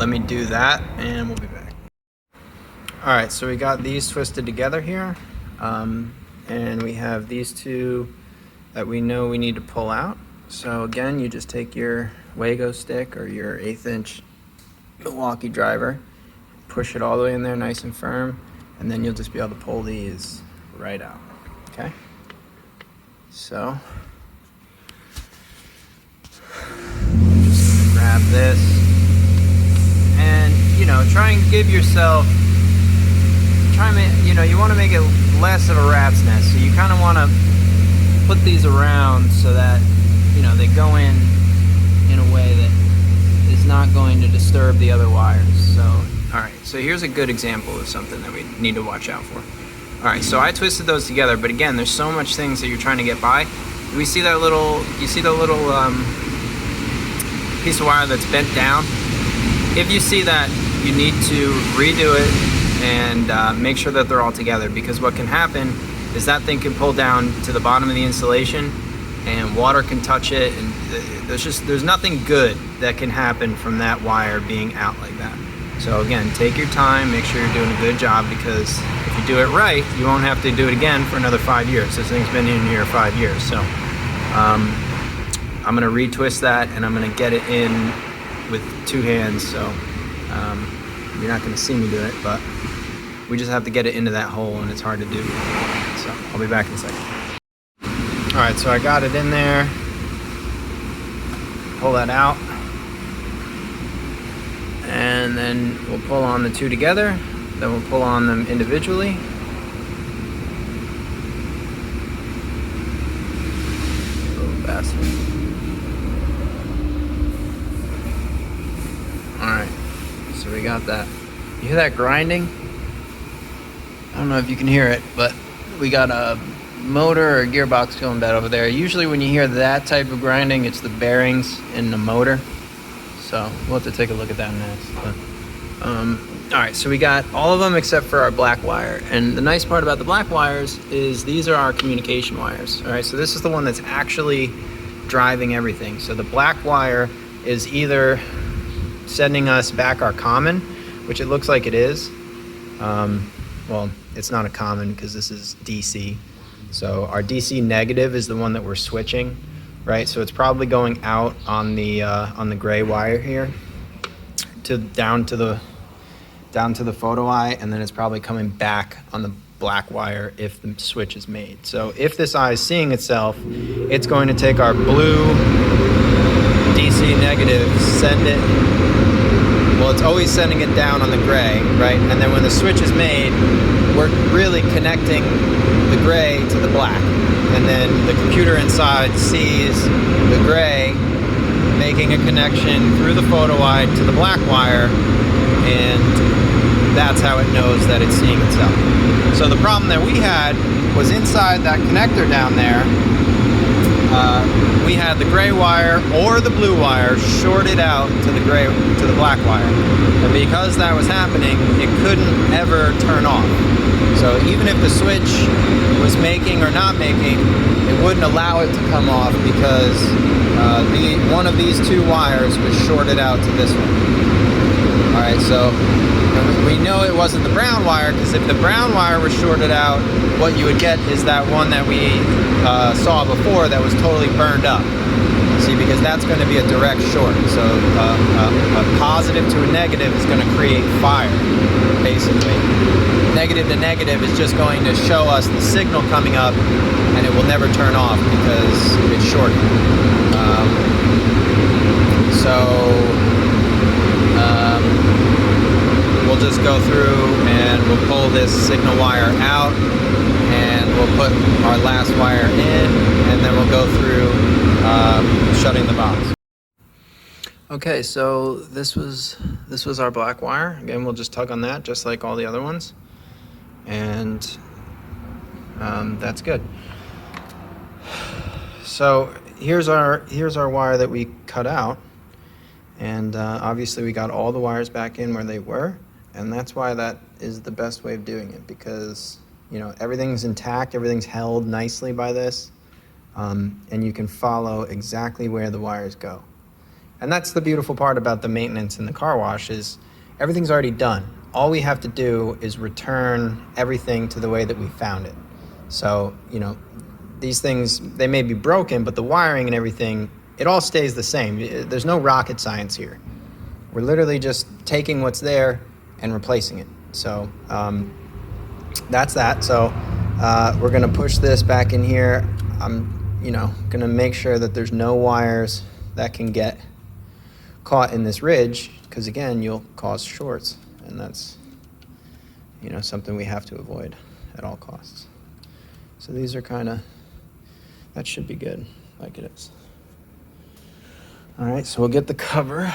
let me do that and we'll be back. All right, so we got these twisted together here, and we have these two that we know we need to pull out. So again, you just take your Wago stick or your 1/8 inch Milwaukee driver, push it all the way in there nice and firm, and then you'll just be able to pull these right out, okay? So, just grab this, and you know, try and give yourself, you want to make it less of a rat's nest, so you kind of want to put these around so that, you know, they go in a way that is not going to disturb the other wires. So, all right, so here's a good example of something that we need to watch out for. All right, so I twisted those together, but again, there's so much things that you're trying to get by. You see the little piece of wire that's bent down? If you see that, you need to redo it and make sure that they're all together, because what can happen is that thing can pull down to the bottom of the insulation and water can touch it, and there's nothing good that can happen from that wire being out like that. So again, take your time, make sure you're doing a good job, because if you do it right, you won't have to do it again for another 5 years. This thing's been in here 5 years. So I'm gonna retwist that and I'm gonna get it in with 2 hands. So you're not gonna see me do it, but we just have to get it into that hole and it's hard to do. So I'll be back in a second. All right, so I got it in there. Pull that out. And then we'll pull on the 2 together. Then we'll pull on them individually. Little bastard. All right, so we got that. You hear that grinding? I don't know if you can hear it, but we got a motor or a gearbox going bad over there. Usually when you hear that type of grinding, it's the bearings in the motor. So we'll have to take a look at that next. But, all right, so we got all of them except for our black wire. And the nice part about the black wires is these are our communication wires. All right, so this is the one that's actually driving everything. So the black wire is either sending us back our common, which it looks like it is. Well, it's not a common because this is DC. So our DC negative is the one that we're switching, right? So it's probably going out on the gray wire here down to the photo eye, and then it's probably coming back on the black wire if the switch is made. So if this eye is seeing itself, it's going to take our blue DC negative, send it. Well, it's always sending it down on the gray, right? And then when the switch is made, we're really connecting the gray to the black. And then the computer inside sees the gray making a connection through the photo eye to the black wire, and that's how it knows that it's seeing itself. So the problem that we had was inside that connector down there, we had the gray wire or the blue wire shorted out to the black wire. And because that was happening, it couldn't ever turn off. So even if the switch was making or not making, it wouldn't allow it to come off because one of these 2 wires was shorted out to this one. All right, so we know it wasn't the brown wire, because if the brown wire was shorted out, what you would get is that one that we saw before that was totally burned up. See, because that's going to be a direct short. So a positive to a negative is going to create fire, basically. Negative to negative is just going to show us the signal coming up, and it will never turn off because it's shorted. We'll just go through and we'll pull this signal wire out, and we'll put our last wire in, and then we'll go through shutting the box. Okay, so this was our black wire. Again, we'll just tug on that just like all the other ones, and that's good. So here's our wire that we cut out, and obviously we got all the wires back in where they were, and that's why that is the best way of doing it, because you know everything's intact, everything's held nicely by this, and you can follow exactly where the wires go. And that's the beautiful part about the maintenance in the car wash is everything's already done. All we have to do is return everything to the way that we found it. So, you know, these things, they may be broken, but the wiring and everything, it all stays the same. There's no rocket science here. We're literally just taking what's there and replacing it. So that's that. So we're gonna push this back in here. I'm, you know, gonna make sure that there's no wires that can get caught in this ridge, because again, you'll cause shorts, and that's, you know, something we have to avoid at all costs. So these are kind of, that should be good, like it is. All right, so we'll get the cover.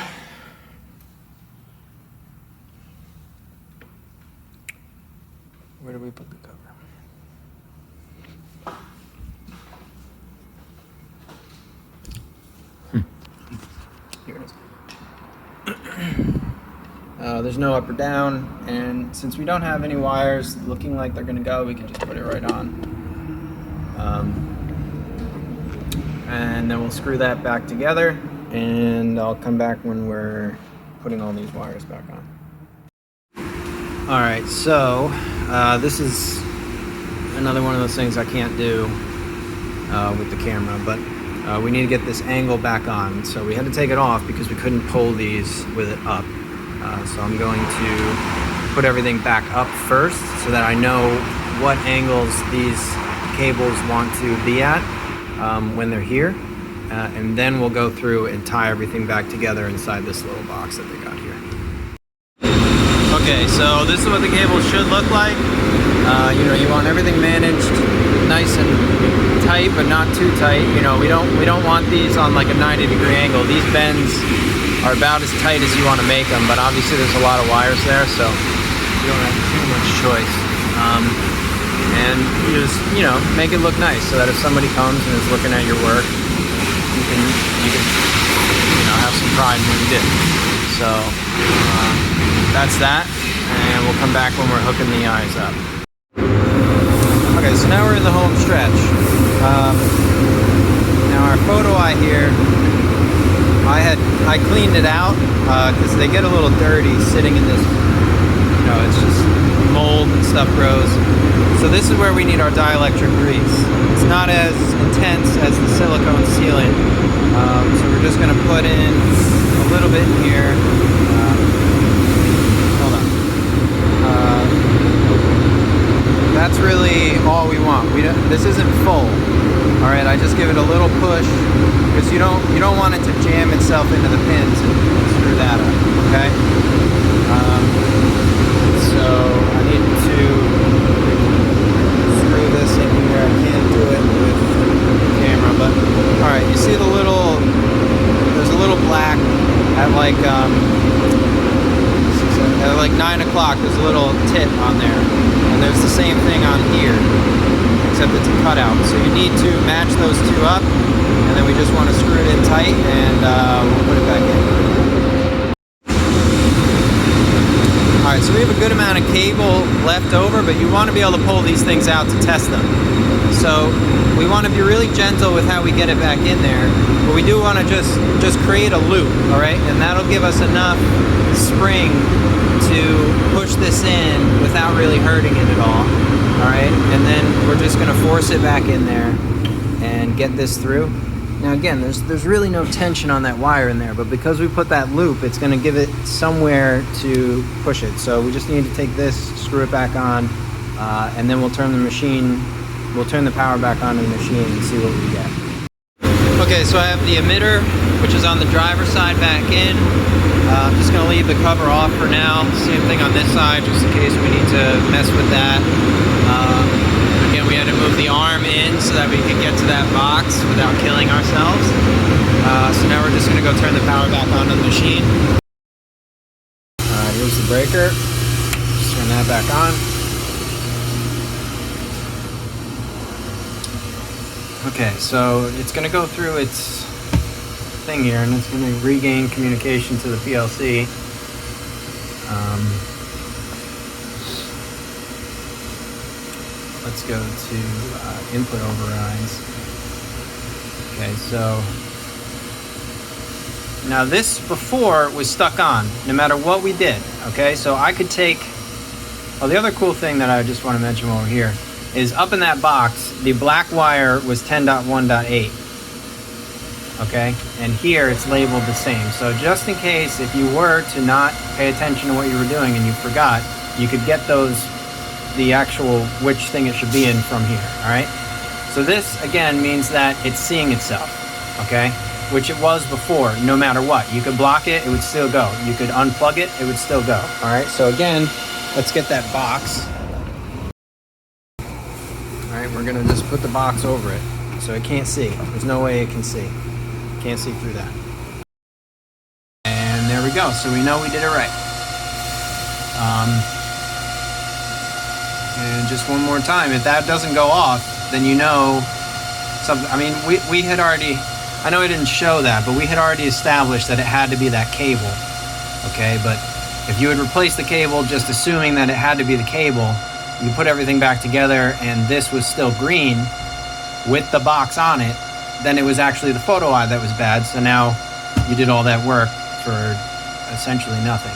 Where do we put the cover? Here it is. There's no up or down, and since we don't have any wires looking like they're gonna go, we can just put it right on. And then we'll screw that back together, and I'll come back when we're putting all these wires back on. All right, so this is another one of those things I can't do with the camera, but we need to get this angle back on. So we had to take it off because we couldn't pull these with it up. So I'm going to put everything back up first so that I know what angles these cables want to be at when they're here. And then we'll go through and tie everything back together inside this little box that they got here. Okay, so this is what the cable should look like. You know, you want everything managed nice and tight, but not too tight. You know, we don't want these on like a 90-degree angle. These bends are about as tight as you want to make them, but obviously there's a lot of wires there, so you don't have too much choice. And you just, you know, make it look nice so that if somebody comes and is looking at your work, you can you know, have some pride in what you did. So that's that, and we'll come back when we're hooking the eyes up. Okay, so now we're in the home stretch. Now our photo eye here, I cleaned it out because they get a little dirty sitting in this, you know, it's just mold and stuff grows. So this is where we need our dielectric grease. It's not as intense as the silicone sealant, so we're just going to put in a little bit in here. Hold on. That's really all we want. This isn't full. All right, I just give it a little push because you don't want it to jam itself into the pins and screw that up. Okay. So I need to screw this in here. I can't do it with the camera, but all right. You see the little? There's a little black at like 9 o'clock. There's a little tip on there, and there's the same thing on here, except it's a cutout. So you need to match those two up, and then we just want to screw it in tight, and we'll put it back in. Alright, so we have a good amount of cable left over, but you want to be able to pull these things out to test them. So we want to be really gentle with how we get it back in there, but we do want to just create a loop, alright? And that'll give us enough spring to push this in without really hurting it at all. Alright, and then we're just going to force it back in there and get this through. Now again, there's really no tension on that wire in there, but because we put that loop, it's going to give it somewhere to push it. So we just need to take this, screw it back on, and then we'll turn the power back on in the machine and see what we get. Okay, so I have the emitter, which is on the driver's side, back in. I'm just going to leave the cover off for now. Same thing on this side, just in case we need to mess with that. Again, we had to move the arm in so that we could get to that box without killing ourselves. So now we're just going to go turn the power back on the machine. Here's the breaker. Just turn that back on. Okay, so it's going to go through its thing here, and it's going to regain communication to the PLC. Let's go to input overrides. Okay, so Now this before was stuck on, no matter what we did, okay? So I could take, well, the other cool thing that I just want to mention while we're here is up in that box, the black wire was 10.1.8, okay? And here it's labeled the same. So just in case, if you were to not pay attention to what you were doing and you forgot, you could get the actual which thing it should be in from here, all right? So this, again, means that it's seeing itself, okay? Which it was before, no matter what. You could block it, it would still go. You could unplug it, it would still go, all right? So again, let's get that box. All right, we're gonna just put the box over it so it can't see. There's no way it can see. Can't see through that. And there we go, so we know we did it right. And just one more time, if that doesn't go off, then you know something. I mean, we had already, I know I didn't show that, but we had already established that it had to be that cable, okay? But if you had replaced the cable, just assuming that it had to be the cable, you put everything back together and this was still green with the box on it, then it was actually the photo eye that was bad. So now you did all that work for essentially nothing.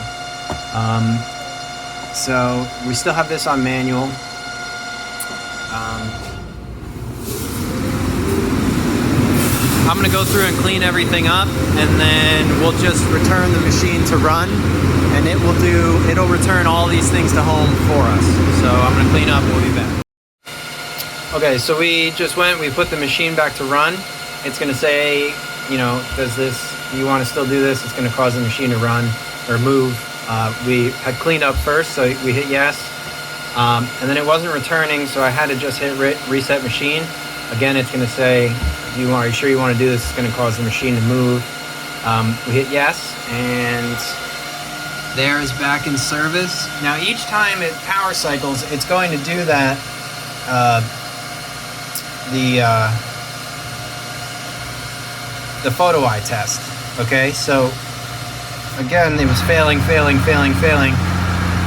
So we still have this on manual. I'm gonna go through and clean everything up, and then we'll just return the machine to run, and it'll return all these things to home for us. So I'm gonna clean up, we'll be back. Okay, so we just we put the machine back to run. It's gonna say, you know, you wanna still do this? It's gonna cause the machine to run or move. We had cleaned up first, so we hit yes. And then it wasn't returning, so I had to just hit reset machine. Again, it's gonna say, are you sure you want to do this? It's going to cause the machine to move. We hit yes, and there is back in service. Now, each time it power cycles, it's going to do that. The photo eye test. Okay, so again, it was failing. You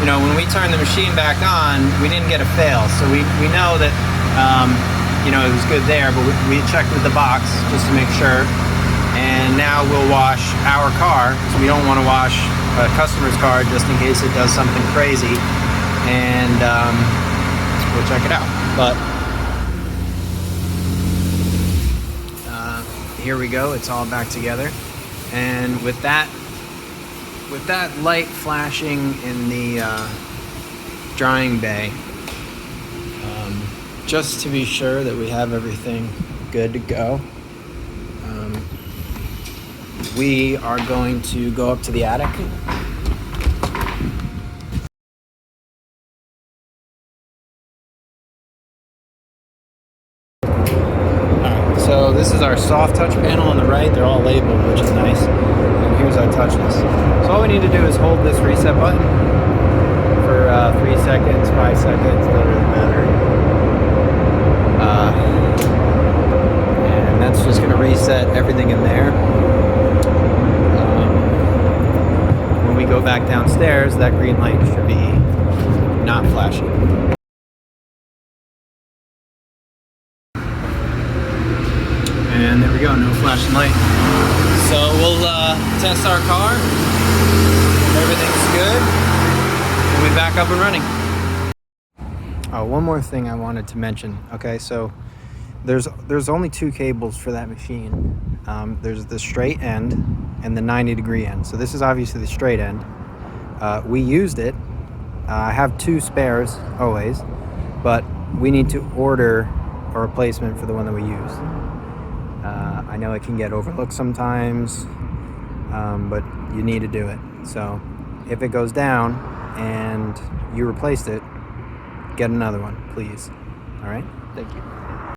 know, when we turned the machine back on, we didn't get a fail, so we know that. You know, it was good there, but we checked with the box just to make sure. And now we'll wash our car, because we don't want to wash a customer's car just in case it does something crazy. And we'll check it out. But here we go, it's all back together. And with that light flashing in the drying bay, just to be sure that we have everything good to go, we are going to go up to the attic. Alright, so this is our soft touch panel on the right. They're all labeled, which is nice. And here's our touchless. So all we need to do is hold this reset button for 3 seconds, 5 seconds, doesn't really matter. And that's just going to reset everything in there. When we go back downstairs, that green light should be not flashing. And there we go, no flashing light. So we'll test our car. Everything's good. We'll be back up and running. Oh, one more thing I wanted to mention. Okay, so there's only 2 cables for that machine. There's the straight end and the 90-degree end. So this is obviously the straight end. We used it. I have 2 spares always, but we need to order a replacement for the one that we used. I know it can get overlooked sometimes, but you need to do it. So if it goes down and you replaced it, get another one, please. All right? Thank you.